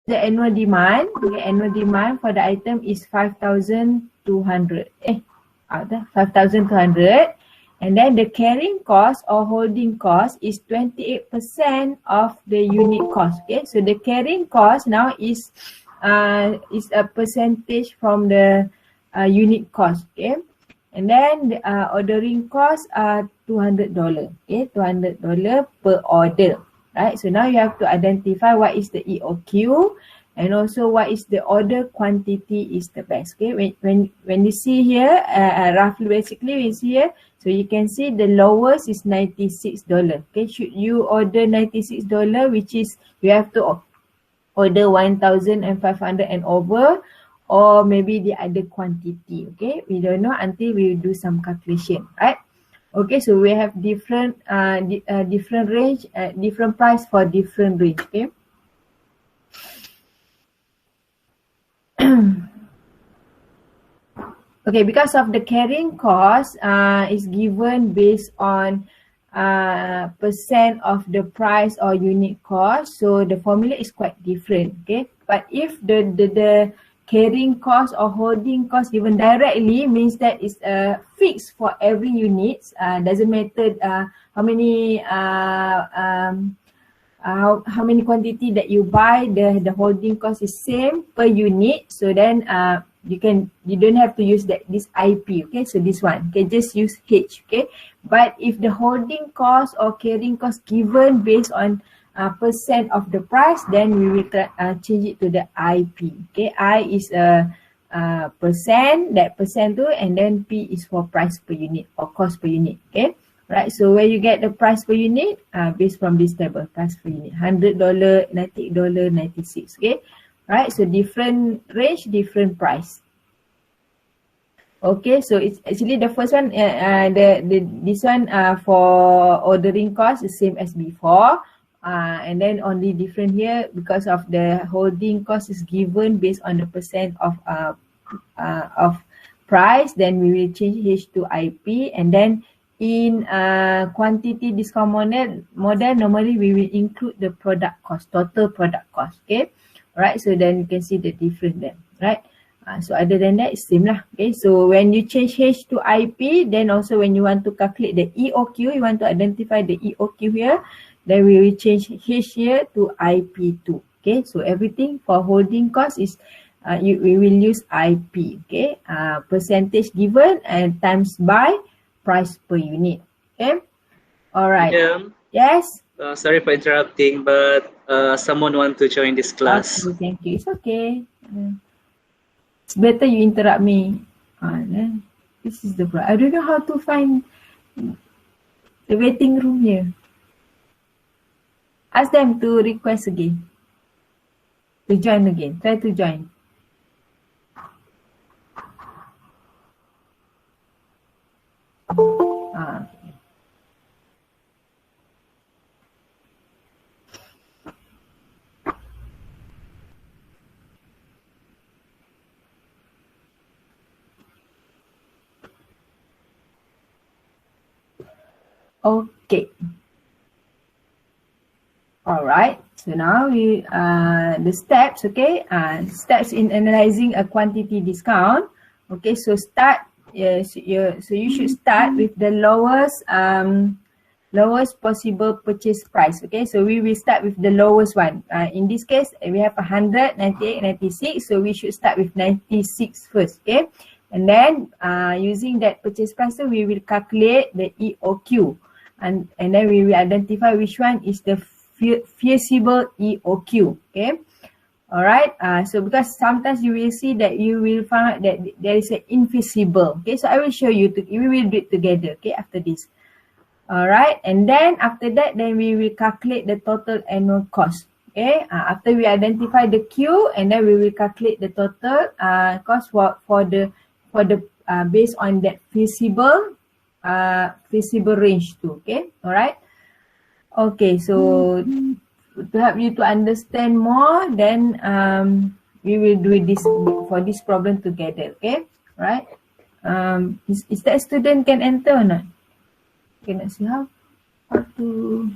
the annual demand. Okay, annual demand for the item is 5,200. 5,200. And then the carrying cost or holding cost is 28% of the unit cost. Okay, so the carrying cost now is a percentage from the unit cost. Okay, and then the ordering cost are $200. Okay, $200 per order. Right, so now you have to identify what is the EOQ and also what is the order quantity is the best. Okay, when you see here, roughly basically we see here, so you can see the lowest is $96. Okay, should you order $96, which is you have to order 1,500 and over, or maybe the other quantity. Okay, we don't know until we do some calculation, right? Okay, so we have different different range, different price for different range. Okay. Okay, because of the carrying cost is given based on percent of the price or unit cost, so the formula is quite different. Okay, but if the carrying cost or holding cost given directly means that it's fixed for every unit. Doesn't matter how many quantity that you buy, the holding cost is same per unit. So then you don't have to use this IP. Okay, so this one, okay, just use H. Okay, but if the holding cost or carrying cost given based on percent of the price, then we will change it to the IP. Okay, I is a percent, that percent too, and then P is for price per unit or cost per unit. Okay, right, so where you get the price per unit based from this table, price per unit, $100, $98, $96. Okay, right, so different range, different price. Okay, so it's actually the first one, this one for ordering cost is same as before. And then only different here because of the holding cost is given based on the percent of price, then we will change H to IP. And then in quantity discount model, normally we will include the product cost, total product cost. Okay, right, so then you can see the difference there, right? So other than that, it's same lah. Okay, so when you change H to IP, then also when you want to calculate the EOQ, you want to identify the EOQ here, then we will change H here to IP2. Okay, so everything for holding cost is we will use IP. Okay, percentage given and times by price per unit. Okay, all right. Yeah. Yes. Sorry for interrupting, but someone want to join this class. Okay, thank you. It's okay. It's better you interrupt me. Then this is the problem. I don't know how to find the waiting room here. Ask them to request again. To join again. Try to join. Okay. All right. So now we the steps. Okay. Steps in analyzing a quantity discount. Okay. So start. Yes. So you should start with the lowest possible purchase price. Okay. So we will start with the lowest one. In this case, we have 100, 98, 96. So we should start with 96 first. Okay. And then using that purchase price, we will calculate the EOQ. And then we will identify which one is the feasible EOQ. Okay, all right. So because sometimes you will see that you will find that there is an infeasible. Okay, so I will show you. We will do it together. Okay, after this. All right, and then after that, then we will calculate the total annual cost. Okay, after we identify the Q, and then we will calculate the total cost for the based on that feasible range too. Okay, all right. Okay, so to help you to understand more, then we will do this for this problem together. Okay, right? Is that student can enter or not? Okay, let's see how to.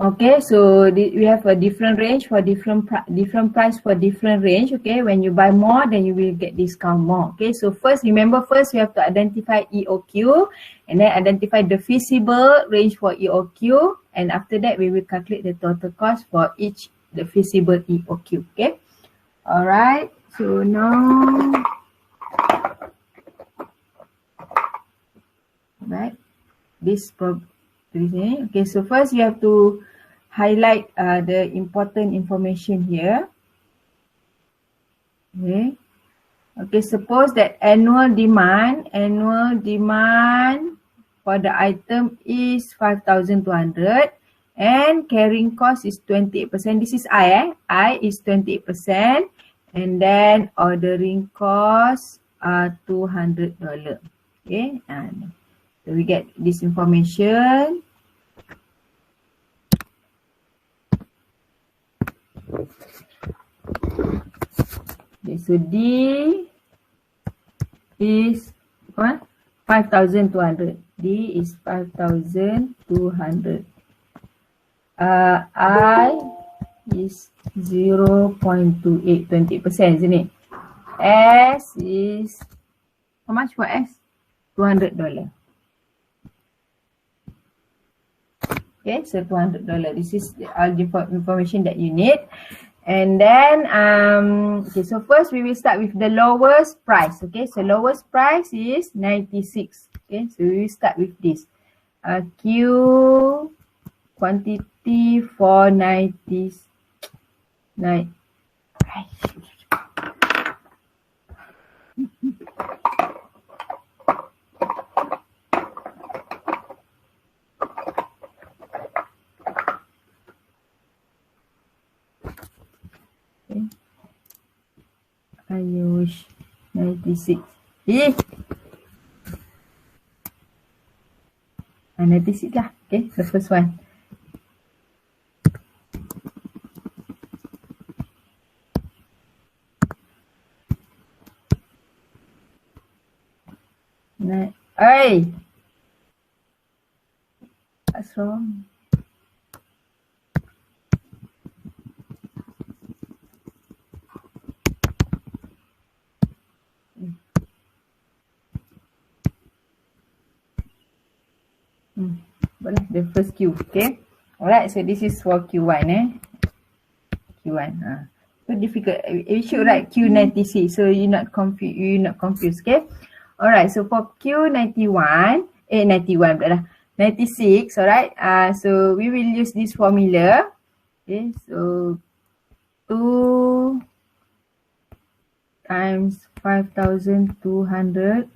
Okay, so we have a different range for different price for different range. Okay, when you buy more, then you will get discount more. Okay, so first, remember first you have to identify EOQ and then identify the feasible range for EOQ, and after that we will calculate the total cost for each the feasible EOQ. Okay, all right. So now, right, this problem. Okay, so first you have to highlight the important information here. Okay, suppose that annual demand for the item is 5,200 and carrying cost is 28%. This is I is 28%, and then ordering cost are $200. Okay, and so we get this information. Okay, so D is what? 5,200. D is 5,200. I is 0.28, 20%, isn't it? S is, how much for S? $200. Okay, so $200. This is all the information that you need. And then, okay, so first we will start with the lowest price. Okay, so lowest price is 96. Okay, so we will start with this. Q quantity for 99. Ayush 96. 96 lah. Okay, the first one. Hey! What's wrong? The first Q, okay. Alright, so this is for Q1, Q1. So difficult. You should write Q96, so you're not confused, okay. Alright, so for Q91, 96, alright. So we will use this formula. Okay, so 2 times 5,200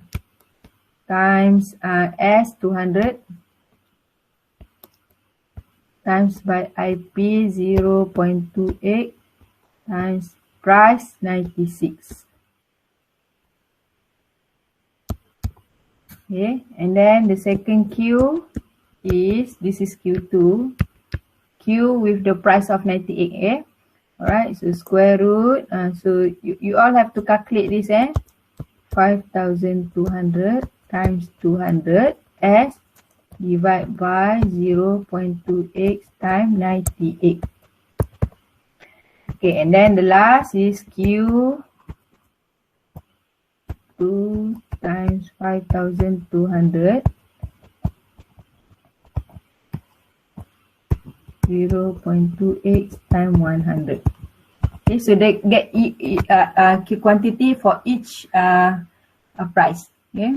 times S 200 times by IP 0.28 times price 96. Okay, and then the second Q is, this is Q2, Q with the price of 98. Okay, alright, so square root, so you all have to calculate this, 5,200 times 200 S divide by 0.28 times 98. Okay, and then the last is Q 2 times 5,200 0.28 times 100. Okay, so they get quantity for each price. Okay.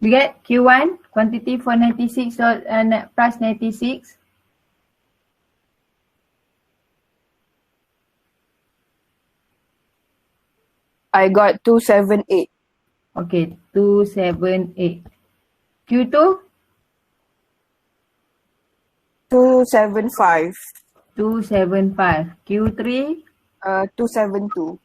We get Q1 quantity for 96 and price 96. I got 278. Okay, 278. Q2? 275. 275. Q3? 272.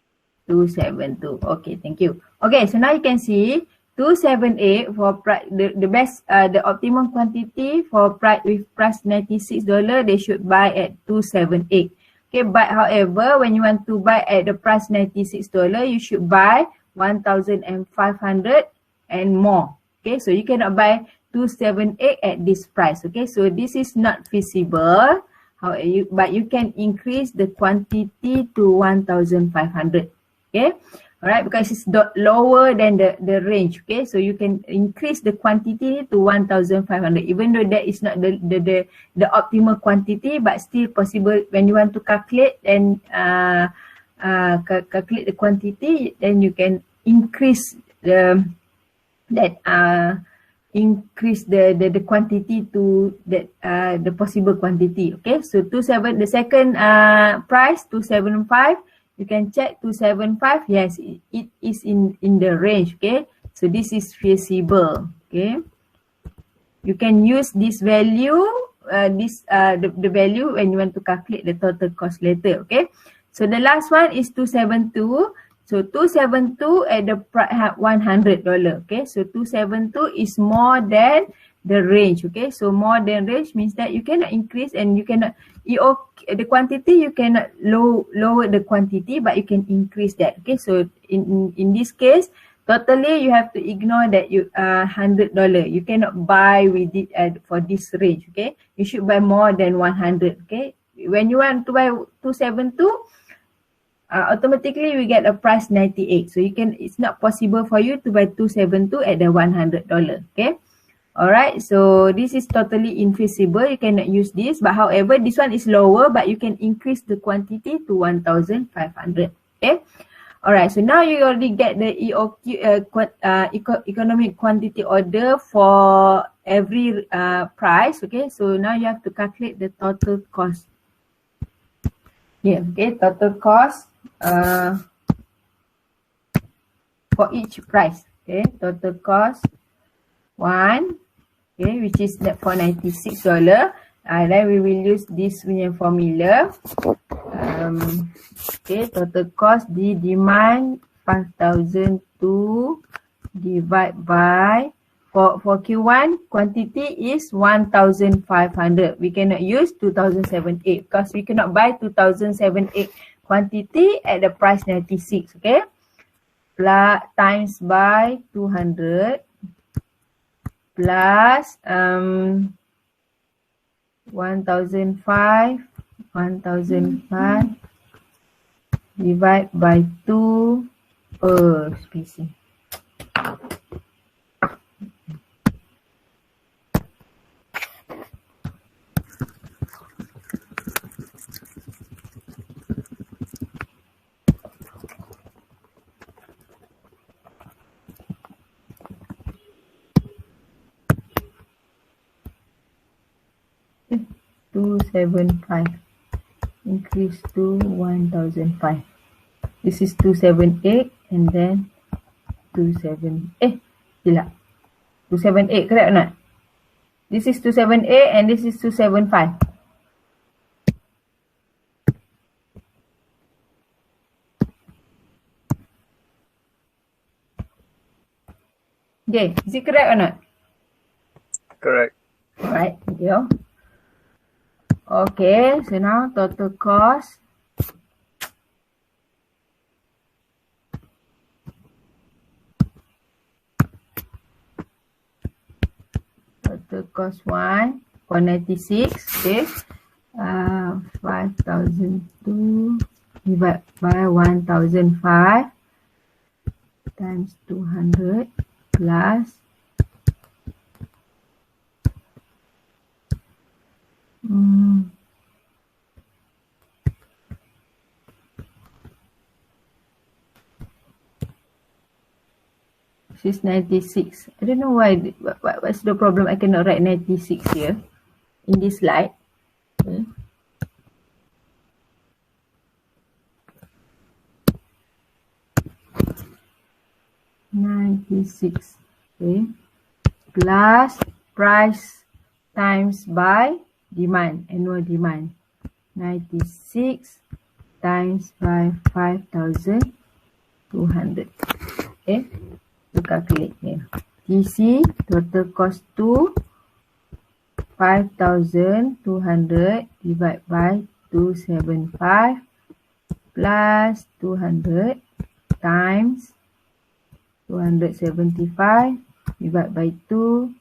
272. Okay, thank you. Okay, so now you can see 278 for the best the optimum quantity for price with price $96, they should buy at 278. Okay, but however, when you want to buy at the price $96, you should buy 1,500 and more. Okay, so you cannot buy 278 at this price. Okay, so this is not feasible. But you can increase the quantity to 1,500. Okay, all right, because it's lower than the range. Okay, so you can increase the quantity to 1,500, even though that is not the optimal quantity, but still possible. When you want to calculate and calculate the quantity, then you can increase the quantity to that the possible quantity. Okay, so the second price 275, you can check 275. Yes, it is in the range. Okay, so this is feasible. Okay, you can use this value the value when you want to calculate the total cost later. Okay, so the last one is 272. So 272 at the $100. Okay, so 272 is more than the range. Okay, so more than range means that you cannot increase and you cannot the quantity, you cannot lower the quantity, but you can increase that. Okay, so in this case, totally you have to ignore that you $100. You cannot buy with it for this range. Okay, you should buy more than 100. Okay, when you want to buy 272, automatically we get a price 98. So it's not possible for you to buy 272 at the $100. Okay, all right, so this is totally infeasible. You cannot use this, but however, this one is lower, but you can increase the quantity to 1,500. Okay, all right, so now you already get the economic quantity order for every price. Okay, so now you have to calculate the total cost. Yeah, okay, total cost for each price. Okay, total cost 1, okay, which is for $96. Then we will use this formula. Okay, total cost, the demand 5,002 divide by for Q1 quantity is 1,500. We cannot use 2,078 because we cannot buy 2,078 quantity at the price 96. Okay, plus times by 200 plus 1,005 divide by 2 spacing. Okay, 275 increase to 1,005. This is 278 and then 278, correct or not? This is 278 and this is 275. Okay, is it correct or not? Correct. Alright, thank you. Okay, so now total cost. Total cost 1 for 96. Okay, 5,002 divided by 1,005 times 200 plus 96. I don't know why. What's the problem? I cannot write 96 here in this slide. Okay. 96. Okay. Plus price times by demand, annual demand. 96 times by 5,200. Okay. To calculate here. TC, total cost 2, 5,200 divided by 275 plus 200 times 275 divided by 2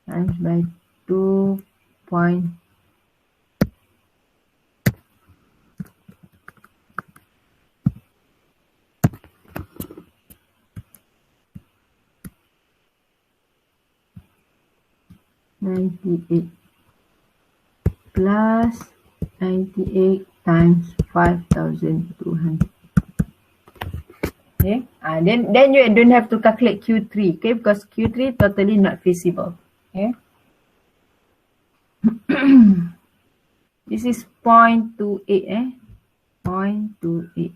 times by 2.96. Plus 98 times 5,200. Okay. Then you don't have to calculate Q3, okay, because Q3 totally not feasible. Okay. This is 0.28, 0.28.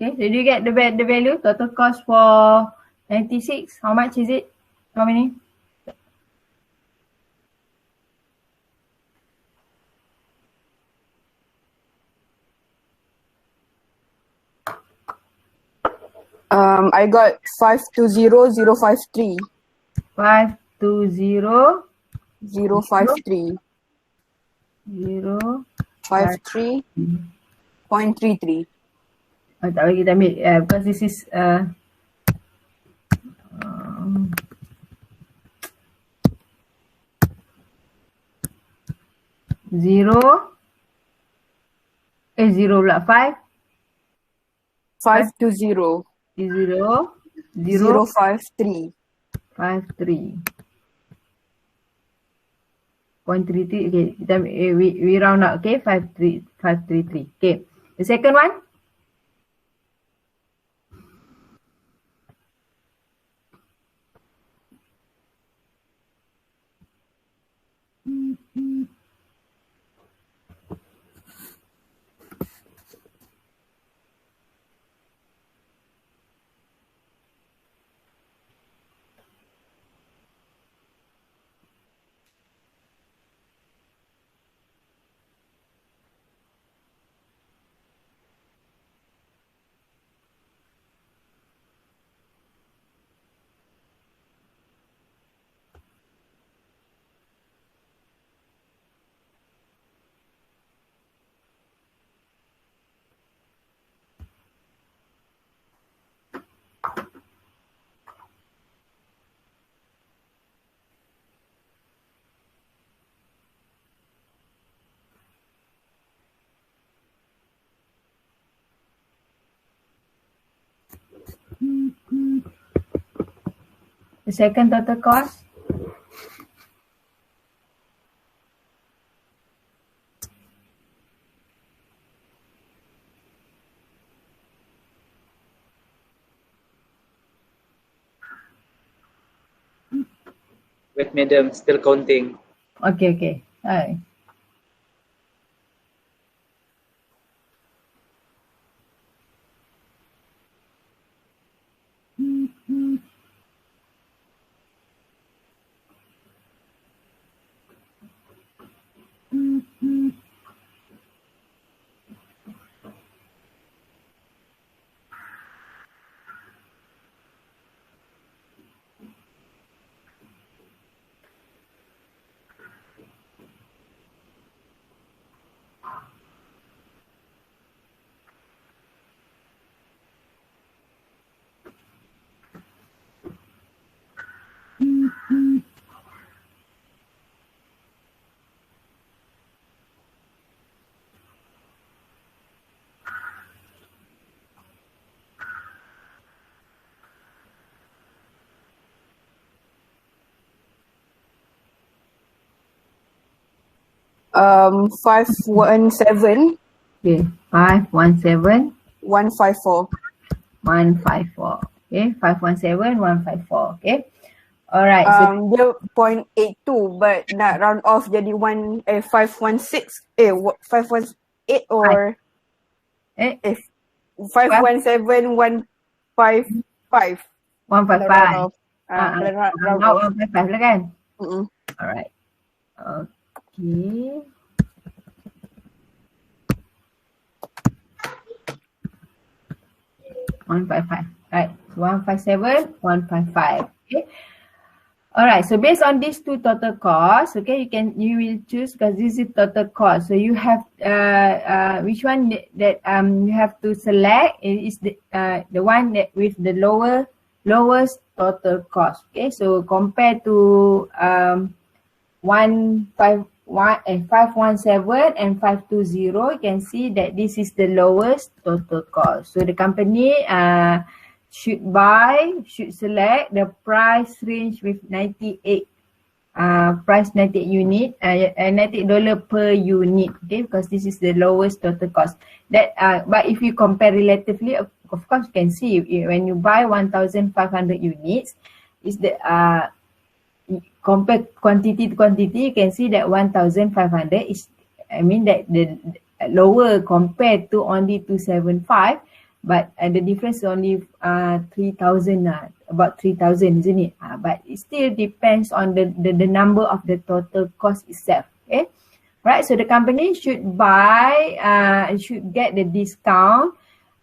Okay, did you get the value? Total cost for 96, how much is it? How many? I got 520053. 520 053. 0 53.33. tak bagi kita ambil because this is 0 pula 5 520 0 053. 53 0.33. Okay, kita we round up. Okay, 533. Okay, the second one. The second total cost. Wait, madam, still counting. Okay. Alright. 517 Okay, 517 154. 154. Okay, 517 154. Okay. Alright, so Dia 0.82 but nak round off jadi 516 518 or eh 517 155. 155. Round Now off. 155 lah kan? Mm-mm. Alright. Okay. Right. 157, 155. Okay. Alright, so based on these two total costs, okay, you will choose because this is total cost. So you have which one that you have to select is the one that with the lowest total cost. Okay, so compared to 517 and 520, you can see that this is the lowest total cost. So the company should select the price range with 98 price 98 unit $98 per unit, okay, because this is the lowest total cost. That but if you compare relatively, of course you can see when you buy 1,500 units is the compare quantity to quantity, you can see that 1,500 is, I mean that the lower compared to only 275, but the difference is only 3,000, about 3,000, isn't it? But it still depends on the number of the total cost itself. Okay, right? So the company should should get the discount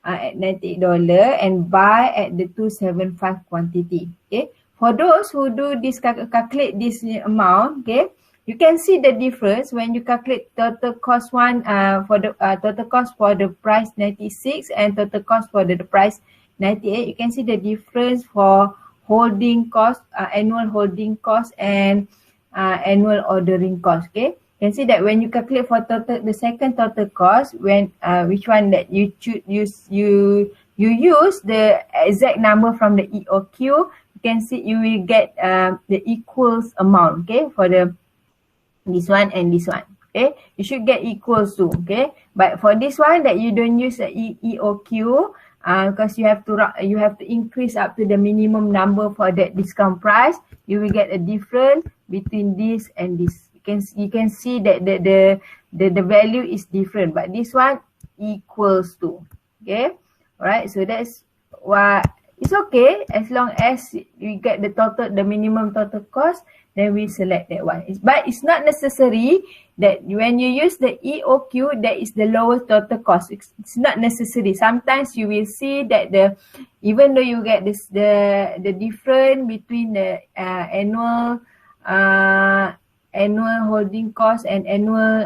at $98 and buy at the 275 quantity. Okay, for those who do this calculate this amount, okay, you can see the difference when you calculate total cost for the total cost for the price 96 and total cost for the price 98. You can see the difference for holding cost, annual holding cost and annual ordering cost. Okay, you can see that when you calculate for the second total cost, when which one that you use the exact number from the EOQ, you can see you will get the equals amount. Okay, for this one and this one, okay, you should get equals to, okay, but for this one that you don't use the EOQ because you have to increase up to the minimum number for that discount price, you will get a difference between this and this. You can see that the value is different, but this one equals to, okay. All right, so that's what it's okay as long as you get the minimum total cost, then we select that one. But it's not necessary that when you use the EOQ, that is the lowest total cost. It's not necessary. Sometimes you will see that even though you get the difference between the annual holding cost and annual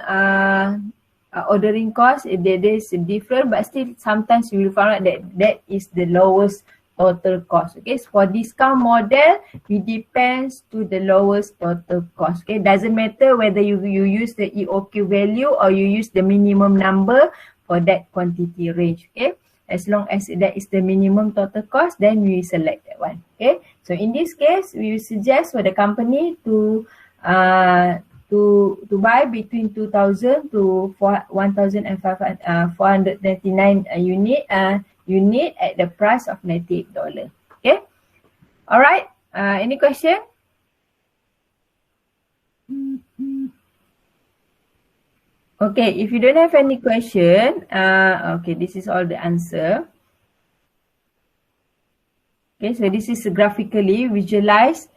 ordering cost, there is a difference, but still sometimes you will find out that is the lowest total cost. Okay, so for discount model, it depends to the lowest total cost. Okay, doesn't matter whether you use the EOQ value or you use the minimum number for that quantity range. Okay, as long as that is the minimum total cost, then we select that one. Okay, so in this case, we will suggest for the company to buy between 2,000 to 1,499 unit at the price of $98. Okay, all right. Any question? Okay, if you don't have any question, okay, this is all the answer. Okay, so this is graphically visualize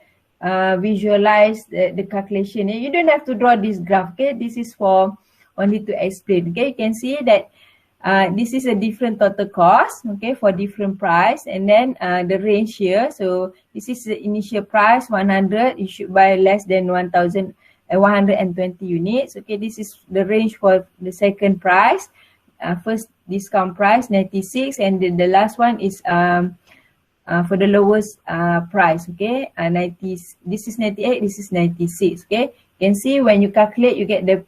the calculation. You don't have to draw this graph. Okay, this is for only to explain. Okay, you can see that this is a different total cost, okay, for different price, and then the range here. So this is the initial price 100. You should buy less than 1,120 units. Okay, this is the range for the second price. First discount price 96, and the last one is for the lowest price. Okay, 90. This is 98. This is 96. Okay, you can see when you calculate, you get the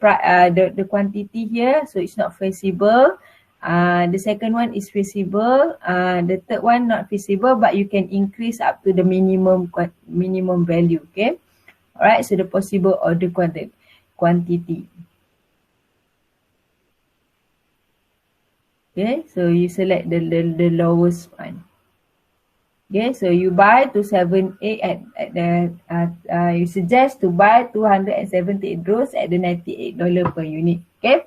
quantity here, so it's not feasible. The second one is feasible. The third one not feasible, but you can increase up to the minimum value. Okay, all right. So the possible order quantity. Okay, so you select the lowest one. Okay, so you buy 278 at the you suggest to buy 278 gross at the $98 per unit. Okay.